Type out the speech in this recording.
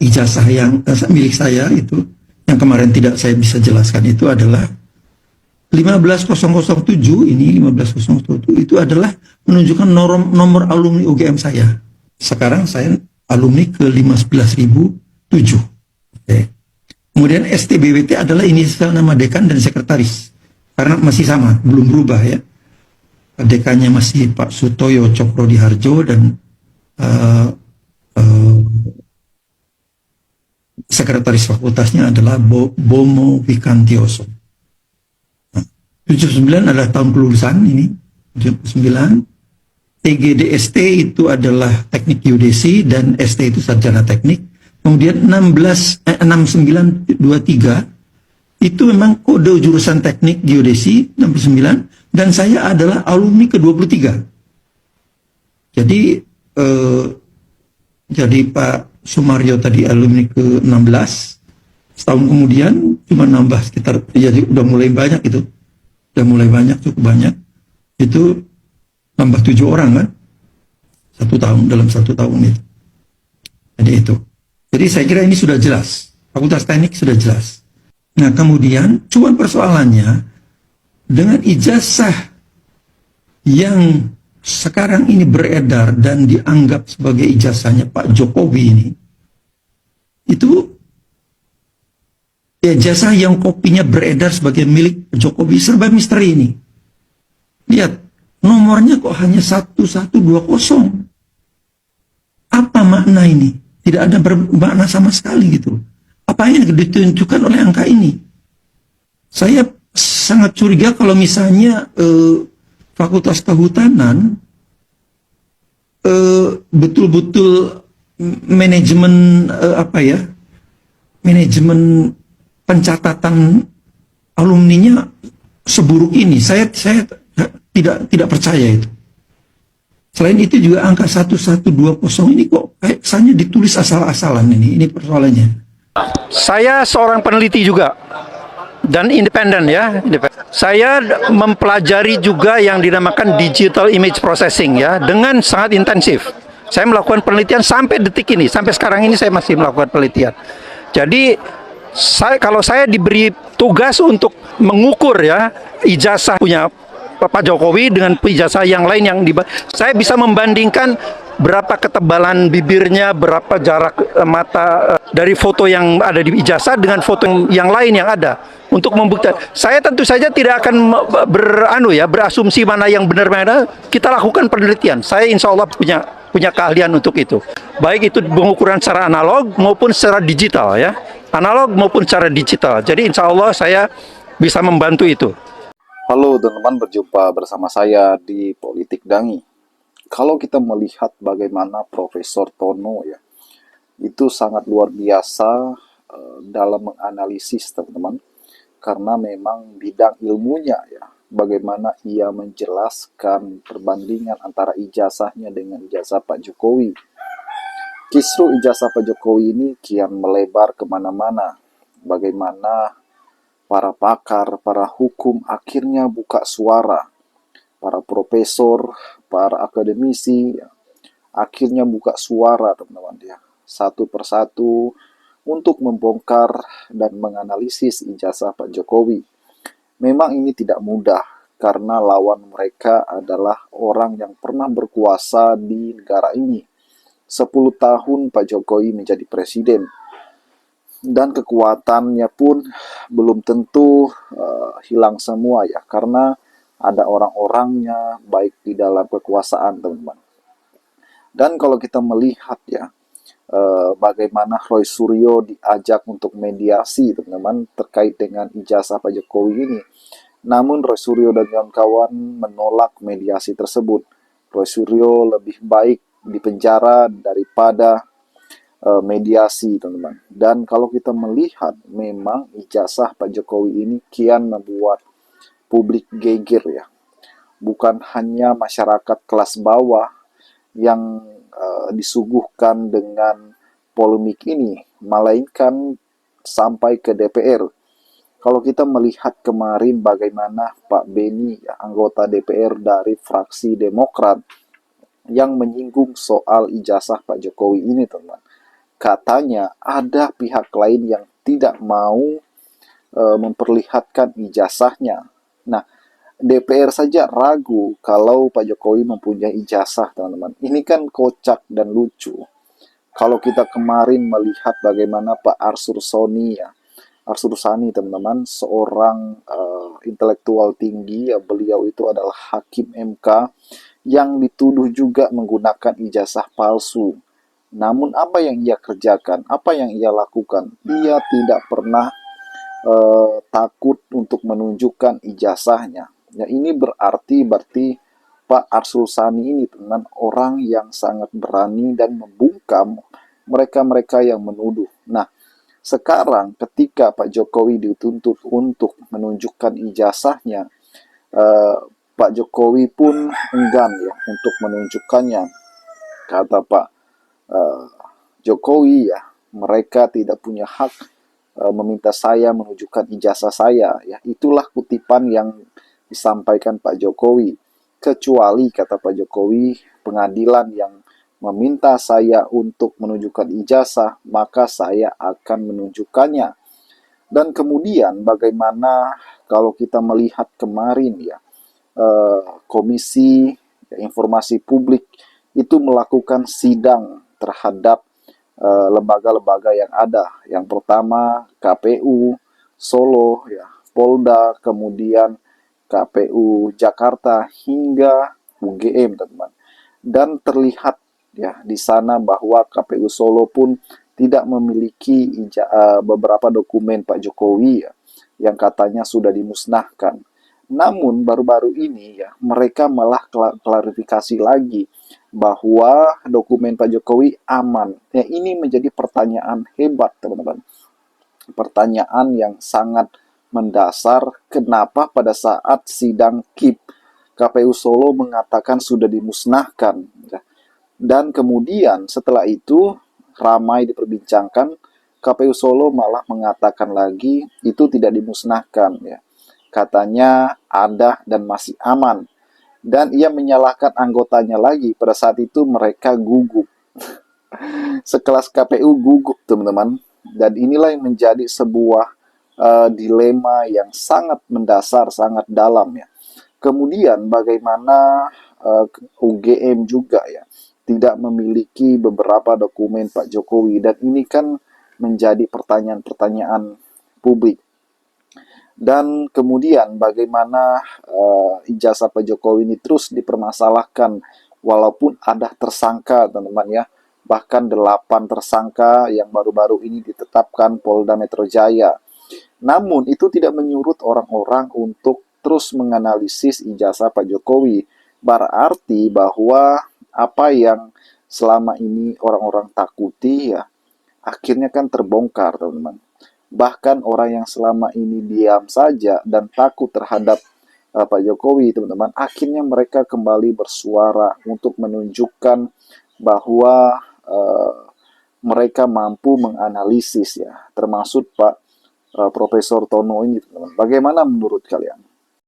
ijazah yang milik saya itu, yang kemarin tidak saya bisa jelaskan itu adalah 15007 ini 15007 itu adalah menunjukkan nomor alumni UGM saya. Sekarang saya alumni ke 15.007. Oke. Kemudian STBWT adalah inisial nama dekan dan sekretaris. Karena masih sama, belum berubah ya. Dekannya masih Pak Sutoyo Cokrodiharjo dan sekretaris fakultasnya adalah Bomo Vikantioso. 79 adalah tahun kelulusan ini, 79. TGDST itu adalah teknik geodesi dan ST itu sarjana teknik. Kemudian 6923 itu memang kode jurusan teknik geodesi 69 dan saya adalah alumni ke-23. Jadi Pak Sumaryo tadi alumni ke-16. Setahun kemudian cuma nambah sekitar, jadi udah mulai banyak itu. Udah mulai banyak, cukup banyak. Itu nambah 7 orang kan. Dalam satu tahun itu. Jadi itu. Jadi saya kira ini sudah jelas. Fakultas Teknik sudah jelas. Nah kemudian cuman persoalannya dengan ijazah yang sekarang ini beredar dan dianggap sebagai ijazahnya Pak Jokowi ini, itu ijazah yang kopinya beredar sebagai milik Jokowi serba misteri ini. Lihat, nomornya kok hanya 1120. Apa makna ini? Tidak ada bermakna sama sekali gitu. Apa yang ditunjukkan oleh angka ini? Saya sangat curiga kalau misalnya Fakultas Kehutanan betul-betul manajemen manajemen pencatatan alumninya seburuk ini. Saya tidak percaya itu. Selain itu juga angka 1120 ini kok kesannya ditulis asal-asalan ini persoalannya. Saya seorang peneliti juga dan independen ya. Saya mempelajari juga yang dinamakan digital image processing ya dengan sangat intensif. Saya melakukan penelitian sampai detik ini, sampai sekarang ini saya masih melakukan penelitian. Jadi kalau saya diberi tugas untuk mengukur ya ijazah punya Pak Jokowi dengan ijazah yang lain saya bisa membandingkan berapa ketebalan bibirnya, berapa jarak mata dari foto yang ada di ijazah dengan foto yang lain yang ada untuk membuktikan. Saya tentu saja tidak akan berasumsi mana yang benar mana. Kita lakukan penelitian. Saya insya Allah punya keahlian untuk itu. Baik itu pengukuran secara analog maupun secara digital ya. Analog maupun secara digital. Jadi insya Allah saya bisa membantu itu. Halo teman-teman, berjumpa bersama saya di Politik Dangi. Kalau kita melihat bagaimana Profesor Tono ya, itu sangat luar biasa dalam menganalisis teman-teman. Karena memang bidang ilmunya ya, bagaimana ia menjelaskan perbandingan antara ijazahnya dengan ijazah Pak Jokowi. Kisru ijazah Pak Jokowi ini kian melebar kemana-mana. Bagaimana para pakar, para hukum akhirnya buka suara. Para profesor, para akademisi akhirnya buka suara teman-teman ya. Satu persatu untuk membongkar dan menganalisis ijazah Pak Jokowi. Memang ini tidak mudah karena lawan mereka adalah orang yang pernah berkuasa di negara ini. 10 tahun Pak Jokowi menjadi presiden. Dan kekuatannya pun belum tentu hilang semua ya, karena ada orang-orangnya baik di dalam kekuasaan teman-teman. Dan kalau kita melihat ya, bagaimana Roy Suryo diajak untuk mediasi teman-teman terkait dengan ijazah Pak Jokowi ini. Namun Roy Suryo dan kawan-kawan menolak mediasi tersebut. Roy Suryo lebih baik dipenjara daripada mediasi teman-teman. Dan kalau kita melihat memang ijazah Pak Jokowi ini kian membuat publik geger ya. Bukan hanya masyarakat kelas bawah yang disuguhkan dengan polemik ini, melainkan sampai ke DPR. Kalau kita melihat kemarin bagaimana Pak Beni, anggota DPR dari fraksi Demokrat, yang menyinggung soal ijazah Pak Jokowi ini teman-teman. katanya ada pihak lain yang tidak mau memperlihatkan ijazahnya. Nah, DPR saja ragu kalau Pak Jokowi mempunyai ijazah, teman-teman. Ini kan kocak dan lucu. Kalau kita kemarin melihat bagaimana Pak Arsul Sani ya, Arsul Sani teman-teman, seorang intelektual tinggi, ya, beliau itu adalah hakim MK yang dituduh juga menggunakan ijazah palsu. Namun apa yang ia kerjakan, apa yang ia lakukan, ia tidak pernah takut untuk menunjukkan ijazahnya. Ya, ini berarti Pak Arsul Sani ini teman orang yang sangat berani dan membungkam mereka-mereka yang menuduh. Nah, sekarang ketika Pak Jokowi dituntut untuk menunjukkan ijazahnya, Pak Jokowi pun enggan ya untuk menunjukkannya. Kata Pak Jokowi ya, mereka tidak punya hak meminta saya menunjukkan ijazah saya. Ya, itulah kutipan yang disampaikan Pak Jokowi. Kecuali, kata Pak Jokowi, pengadilan yang meminta saya untuk menunjukkan ijazah, maka saya akan menunjukkannya. Dan kemudian bagaimana kalau kita melihat kemarin ya, Komisi Informasi Publik itu melakukan sidang terhadap lembaga-lembaga yang ada. Yang pertama KPU Solo, ya, Polda, kemudian KPU Jakarta hingga UGM, teman-teman. Dan terlihat ya di sana bahwa KPU Solo pun tidak memiliki beberapa dokumen Pak Jokowi ya, yang katanya sudah dimusnahkan. Namun baru-baru ini ya mereka malah klarifikasi lagi bahwa dokumen Pak Jokowi aman. Ya, ini menjadi pertanyaan hebat, teman-teman. Pertanyaan yang sangat mendasar, kenapa pada saat sidang KIP KPU Solo mengatakan sudah dimusnahkan. Dan kemudian setelah itu ramai diperbincangkan, KPU Solo malah mengatakan lagi itu tidak dimusnahkan ya. Katanya ada dan masih aman. Dan ia menyalahkan anggotanya lagi. Pada saat itu mereka gugup. Sekelas KPU gugup, teman-teman. Dan inilah yang menjadi sebuah dilema yang sangat mendasar, sangat dalam ya. Kemudian bagaimana UGM juga ya tidak memiliki beberapa dokumen Pak Jokowi, dan ini kan menjadi pertanyaan-pertanyaan publik. Dan kemudian bagaimana ijazah Pak Jokowi ini terus dipermasalahkan walaupun ada tersangka, teman-teman ya. Bahkan 8 tersangka yang baru-baru ini ditetapkan Polda Metro Jaya. Namun itu tidak menyurut orang-orang untuk terus menganalisis ijazah Pak Jokowi. Berarti bahwa apa yang selama ini orang-orang takuti ya akhirnya kan terbongkar, teman-teman. Bahkan orang yang selama ini diam saja dan takut terhadap Pak Jokowi, teman-teman, akhirnya mereka kembali bersuara untuk menunjukkan bahwa mereka mampu menganalisis ya, termasuk Pak Profesor Tono ini, teman-teman. Bagaimana menurut kalian?